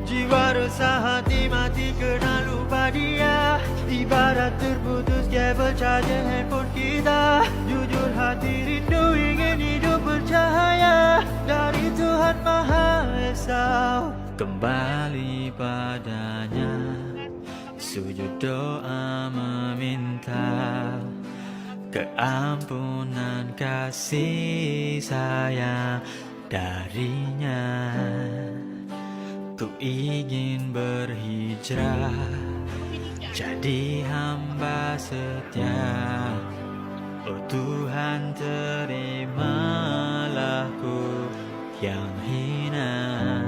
Jiwa resah hati mati kena lupa dia. Ibarat terputus kabel charger handphone kita. Jujur hati rindu ingin hidup bercahaya dari Tuhan Maha Esa. Kembali padanya, sujud doa meminta keampunan kasih sayang darinya. Ku ingin berhijrah jadi hamba setia. Oh Tuhan, terimalah ku yang hina.